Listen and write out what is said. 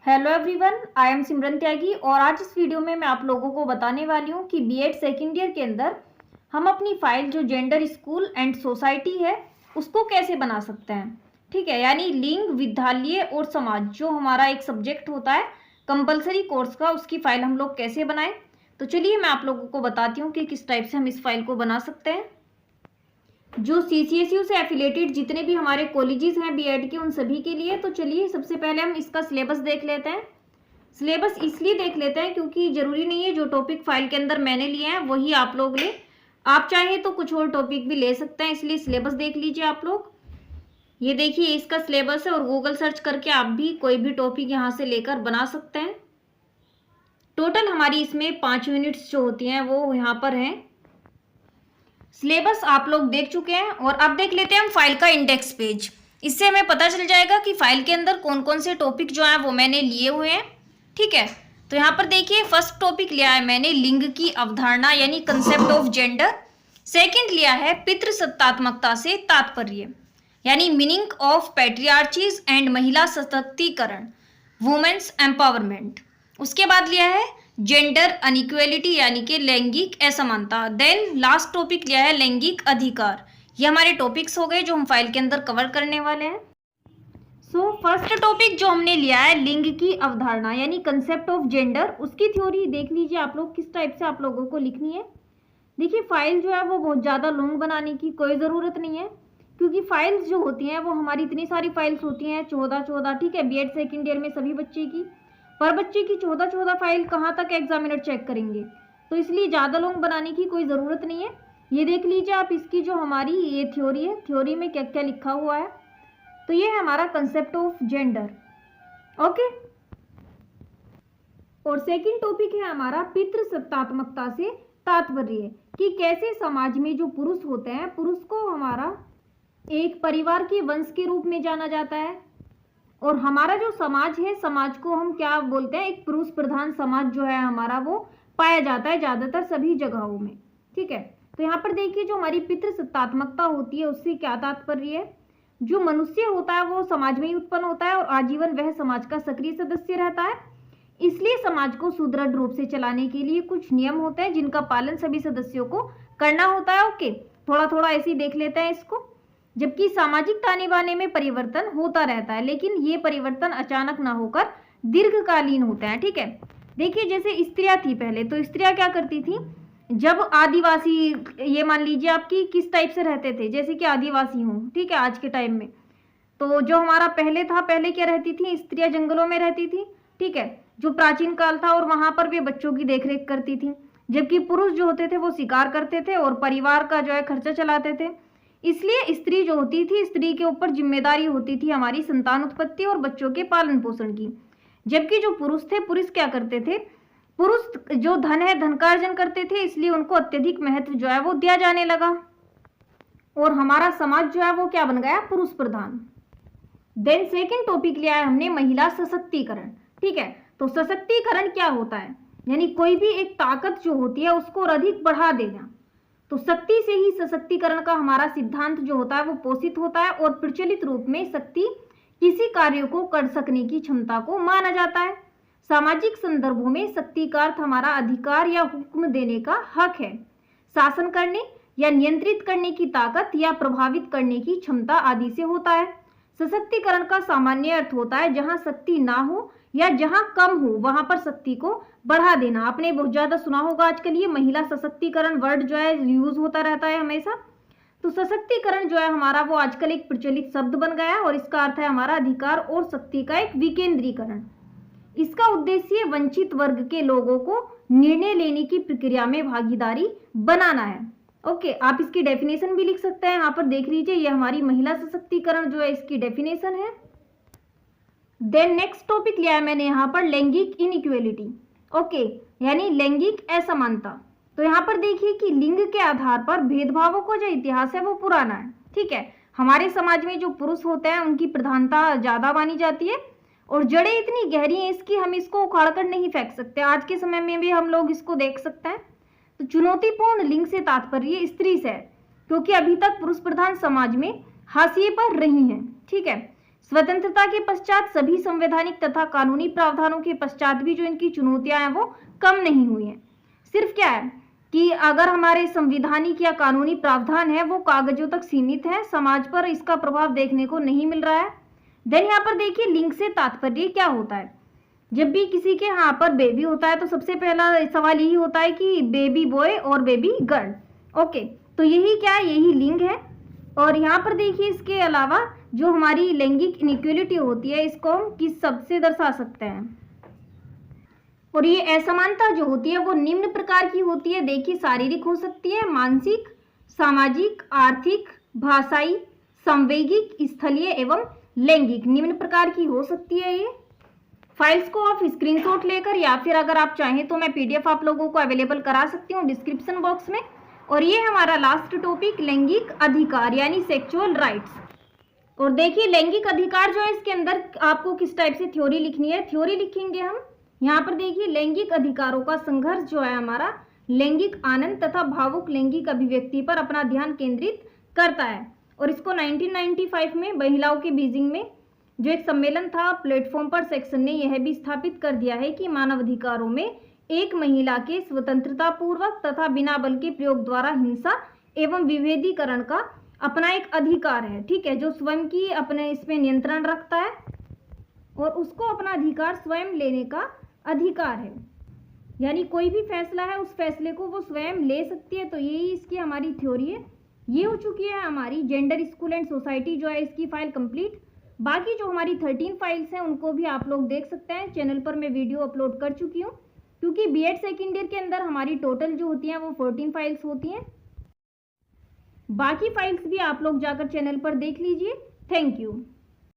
Hello everyone, I am सिमरन त्यागी और आज इस वीडियो में मैं आप लोगों को बताने वाली हूँ कि बीएड सेकेंड ईयर के अंदर हम अपनी फाइल जो जेंडर स्कूल एंड सोसाइटी है उसको कैसे बना सकते हैं। ठीक है, यानी लिंग, विद्यालय और समाज जो हमारा एक सब्जेक्ट होता है कंपलसरी कोर्स का, उसकी फाइल हम लोग कैसे बनाएं। तो चलिए मैं आप लोगों को बताती हूँ कि किस टाइप से हम इस फाइल को बना सकते हैं। जो CCSU से एफिलेटेड जितने भी हमारे कॉलेजेस हैं बीएड के, उन सभी के लिए। तो चलिए सबसे पहले हम इसका सिलेबस देख लेते हैं। सिलेबस इसलिए देख लेते हैं क्योंकि जरूरी नहीं है जो टॉपिक फाइल के अंदर मैंने लिए हैं वही आप लोग लें, आप चाहे तो कुछ और टॉपिक भी ले सकते हैं, इसलिए सिलेबस देख लीजिए आप लोग। ये देखिए इसका सिलेबस है और गूगल सर्च करके आप भी कोई भी टॉपिक यहाँ से लेकर बना सकते हैं। टोटल हमारी इसमें 5 यूनिट्स जो होती हैं वो यहाँ पर हैं। सिलेबस आप लोग देख चुके हैं और अब देख लेते हैं हम फाइल का इंडेक्स पेज। इससे हमें पता चल जाएगा कि फाइल के अंदर कौन कौन से टॉपिक जो हैं वो मैंने लिए हुए हैं। ठीक है, तो यहाँ पर देखिए फर्स्ट टॉपिक लिया है मैंने लिंग की अवधारणा यानी कंसेप्ट ऑफ जेंडर। सेकंड लिया है पितृसत्तात्मकता से तात्पर्य यानी मीनिंग ऑफ पैट्रियार्चीज एंड महिला सशक्तिकरण, वुमेन्स एम्पावरमेंट। उसके बाद लिया है जेंडर अनइक्वेलिटी यानी कि लैंगिक असमानता। देन लास्ट टॉपिक लिया है लैंगिक अधिकार। ये हमारे टॉपिक्स हो गए जो हम फाइल के अंदर कवर करने वाले हैं। सो फर्स्ट टॉपिक जो हमने लिया है लिंग की अवधारणा यानी कंसेप्ट ऑफ जेंडर, उसकी थ्योरी देख लीजिए आप लोग किस टाइप से आप लोगों को लिखनी है। देखिए फाइल जो है वो बहुत ज़्यादा लॉन्ग बनाने की कोई ज़रूरत नहीं है, क्योंकि फाइल्स जो होती हैं वो हमारी इतनी सारी फाइल्स होती हैं 14 ठीक है, बीएड सेकेंड ईयर में सभी बच्चे की, पर बच्चे की 14 फाइल कहाँ तक एग्जामिनर चेक करेंगे, तो इसलिए ज़्यादा लॉन्ग बनाने की कोई ज़रूरत नहीं है। ये देख लीजिए आप इसकी जो हमारी ये थ्योरी है, थ्योरी में क्या क्या लिखा हुआ है। तो ये है हमारा कंसेप्ट ऑफ जेंडर। ओके, और सेकंड टॉपिक है हमारा पितृसत्तात्मकता से तात्पर्य कि कैसे समाज में जो पुरुष होते हैं, पुरुष को हमारा एक परिवार के वंश के रूप में जाना जाता है, और हमारा जो समाज है, समाज को हम क्या बोलते हैं, एक पुरुष प्रधान समाज जो है हमारा वो पाया जाता है ज़्यादातर सभी जगहों में। ठीक है, तो यहाँ पर देखिए जो हमारी पितृसत्तात्मकता होती है उससे क्या तात्पर्य है, जो मनुष्य होता है वो समाज में ही उत्पन्न होता है और आजीवन वह समाज का सक्रिय सदस्य रहता है, इसलिए समाज को सुदृढ़ रूप से चलाने के लिए कुछ नियम होते हैं जिनका पालन सभी सदस्यों को करना होता है। ओके, थोड़ा थोड़ा ऐसे ही देख लेते हैं इसको। जबकि सामाजिक ताने बाने में परिवर्तन होता रहता है, लेकिन ये परिवर्तन अचानक ना होकर दीर्घकालीन होते हैं। ठीक है, देखिए जैसे स्त्रियां थी पहले, तो स्त्रियां क्या करती थी, जब आदिवासी, ये मान लीजिए आपकी किस टाइप से रहते थे, जैसे कि आदिवासी हूँ, ठीक है, आज के टाइम में तो जो हमारा पहले था, पहले क्या रहती थी, स्त्रियां जंगलों में रहती थी। ठीक है, जो प्राचीन काल था, और वहां पर वे बच्चों की देखरेख करती थी, जबकि पुरुष जो होते थे वो शिकार करते थे और परिवार का जो है खर्चा चलाते थे। इसलिए स्त्री जो होती थी, स्त्री के ऊपर जिम्मेदारी होती थी हमारी संतान उत्पत्ति और बच्चों के पालन पोषण की। जबकि जो पुरुष थे, पुरुष क्या करते थे, पुरुष जो धन है धन का अर्जन करते थे, इसलिए उनको अत्यधिक महत्व जो है वो दिया जाने लगा और हमारा समाज जो है वो क्या बन गया, पुरुष प्रधान। देन सेकेंड टॉपिक लिया है हमने महिला सशक्तिकरण। ठीक है, तो सशक्तिकरण क्या होता है, यानी कोई भी एक ताकत जो होती है उसको और अधिक बढ़ा देना। तो शक्ति से ही सशक्तिकरण का हमारा सिद्धांत जो होता है वो पोषित होता है और प्रचलित रूप में शक्ति किसी कार्य को कर सकने की क्षमता को माना जाता है। सामाजिक संदर्भों में शक्ति का अर्थ हमारा अधिकार या हुक्म देने का हक है, शासन करने या नियंत्रित करने की ताकत या प्रभावित करने की क्षमता आदि से होता है। सशक्तिकरण का सामान्य अर्थ होता है जहां शक्ति ना हो या जहां कम हो वहां पर शक्ति को बढ़ा देना। आपने बहुत ज्यादा सुना होगा आजकल ये महिला सशक्तिकरण वर्ड जो है यूज होता रहता है हमेशा। तो सशक्तिकरण जो है हमारा वो आजकल एक प्रचलित शब्द बन गया है और इसका अर्थ है हमारा अधिकार और शक्ति का एक विकेंद्रीकरण। इसका उद्देश्य वंचित वर्ग के लोगों को निर्णय लेने की प्रक्रिया में भागीदारी बनाना है। ओके, आप इसकी डेफिनेशन भी लिख सकते हैं, यहाँ पर देख लीजिए, ये हमारी महिला सशक्तिकरण जो है इसकी डेफिनेशन है। देन नेक्स्ट टॉपिक लिया है मैंने यहाँ पर लैंगिक इनइक्वेलिटी। ओके, यानी लैंगिक असमानता। तो यहाँ पर देखिए कि लिंग के आधार पर भेदभावों को जो इतिहास है वो पुराना है। ठीक है, हमारे समाज में जो पुरुष होते हैं उनकी प्रधानता ज्यादा मानी जाती है और जड़ें इतनी गहरी हैं इसकी, हम इसको उखाड़ कर नहीं फेंक सकते। आज के समय में भी हम लोग इसको देख सकते हैं। तो चुनौतीपूर्ण लिंग से तात्पर्य स्त्री से है, क्योंकि अभी तक पुरुष प्रधान समाज में हाशिए पर रही हैं। ठीक है, स्वतंत्रता के पश्चात सभी संवैधानिक तथा कानूनी प्रावधानों के पश्चात भी जो इनकी चुनौतियां हैं वो कम नहीं हुई हैं। सिर्फ क्या है कि अगर हमारे संवैधानिक या कानूनी प्रावधान है वो कागजों तक सीमित है, समाज पर इसका प्रभाव देखने को नहीं मिल रहा है। देन यहाँ पर देखिए लिंग से तात्पर्य क्या होता है। जब भी किसी के यहाँ पर बेबी होता है तो सबसे पहला सवाल यही होता है कि बेबी बॉय और बेबी गर्ल। ओके, तो यही क्या है, यही लिंग है। और यहाँ पर देखिए इसके अलावा जो हमारी लैंगिक इनइक्वलिटी होती है इसको हम किस शब्द से दर्शा सकते हैं। और ये असमानता जो होती है वो निम्न प्रकार की होती है। देखिए शारीरिक हो सकती है, मानसिक, सामाजिक, आर्थिक, भाषाई, संवेगिक, स्थलीय एवं लैंगिक, निम्न प्रकार की हो सकती है। ये फाइल्स को आप स्क्रीनशॉट लेकर या फिर अगर आप चाहें तो मैं पीडीएफ आप लोगों को अवेलेबल करा सकती हूँ डिस्क्रिप्शन बॉक्स में। और ये हमारा लास्ट टॉपिक लैंगिक अधिकार यानी सेक्सुअल राइट्स। और देखिए लैंगिक अधिकार जो है इसके अंदर आपको किस टाइप से थ्योरी लिखनी है, थ्योरी लिखेंगे हम। यहाँ पर देखिए लैंगिक अधिकारों का संघर्ष जो है हमारा लैंगिक आनंद तथा भावुक लैंगिक अभिव्यक्ति पर अपना ध्यान केंद्रित करता है। और इसको 1995 में महिलाओं के बीजिंग में जो एक सम्मेलन था प्लेटफॉर्म पर सेक्शन ने यह भी स्थापित कर दिया है कि मानव अधिकारों में एक महिला के स्वतंत्रता पूर्वक तथा बिना बल के प्रयोग द्वारा हिंसा एवं विभेदीकरण का अपना एक अधिकार है। ठीक है, जो स्वयं की अपने इसमें नियंत्रण रखता है और उसको अपना अधिकार स्वयं लेने का अधिकार है। यानी कोई भी फैसला है उस फैसले को वो स्वयं ले सकती है। तो यही इसकी हमारी थ्योरी है। ये हो चुकी है हमारी जेंडर, स्कूल एंड सोसाइटी जो है इसकी फाइल कंप्लीट। बाकी जो हमारी 13 फाइल्स हैं उनको भी आप लोग देख सकते हैं, चैनल पर मैं वीडियो अपलोड कर चुकी हूँ। क्योंकि बीएड सेकेंड ईयर के अंदर हमारी टोटल जो होती हैं वो 14 फाइल्स होती हैं। बाकी फाइल्स भी आप लोग जाकर चैनल पर देख लीजिए। Thank you.